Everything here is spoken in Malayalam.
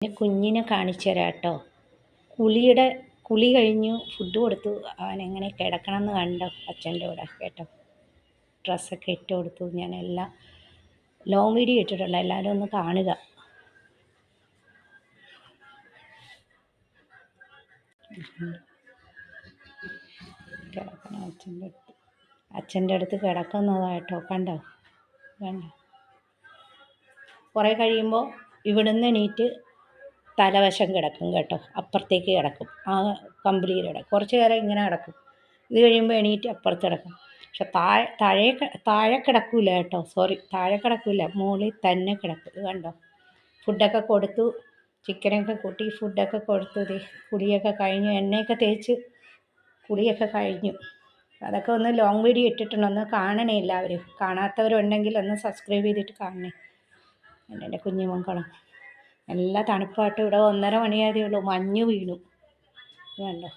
എൻ്റെ കുഞ്ഞിനെ കാണിച്ചു തരാം കേട്ടോ. കുളിയുടെ കുളി കഴിഞ്ഞു, ഫുഡ് കൊടുത്തു. അവൻ എങ്ങനെ കിടക്കണം എന്ന് കണ്ടോ അച്ഛൻ്റെ കൂടെ കേട്ടോ. ഡ്രസ്സൊക്കെ ഇട്ട് കൊടുത്തു. ഞാനെല്ലാം ലോങ് വീഡിയോ ഇട്ടിട്ടുണ്ട്, എല്ലാവരും ഒന്ന് കാണുക. കിടക്കണം അച്ഛൻ്റെ അടുത്ത് കിടക്കുന്നതാട്ടോ. കണ്ടോ കണ്ടോ. കുറേ കഴിയുമ്പോൾ ഇവിടുന്ന് എണീറ്റ് തലവശം കിടക്കും കേട്ടോ, അപ്പുറത്തേക്ക് കിടക്കും. ആ കമ്പിളിയിലൂടെ കുറച്ച് നേരം ഇങ്ങനെ കിടക്കും. ഇത് കഴിയുമ്പോൾ എണീറ്റ് അപ്പുറത്ത് കിടക്കും. പക്ഷെ താഴെ കിടക്കൂല കേട്ടോ, സോറി, താഴെ കിടക്കൂല, മുകളിൽ തന്നെ കിടക്കും. ഇത് കണ്ടോ. ഫുഡൊക്കെ കൊടുത്തു, ചിക്കനൊക്കെ കൂട്ടി ഫുഡൊക്കെ കൊടുത്തു. കുളിയൊക്കെ കഴിഞ്ഞു, എണ്ണയൊക്കെ തേച്ച് കുളിയൊക്കെ കഴിഞ്ഞു. അതൊക്കെ ഒന്ന് ലോങ് വീഡിയോ ഇട്ടിട്ടുണ്ട്, ഒന്ന് കാണണേ എല്ലാവരും. കാണാത്തവരുണ്ടെങ്കിൽ ഒന്ന് സബ്സ്ക്രൈബ് ചെയ്തിട്ട് കാണണേ. എൻ്റെ കുഞ്ഞുമക്കളും നല്ല തണുപ്പായിട്ട് ഇവിടെ 1:30 മണിയായതേ ഉള്ളൂ. മഞ്ഞ് വീണു കണ്ടോ.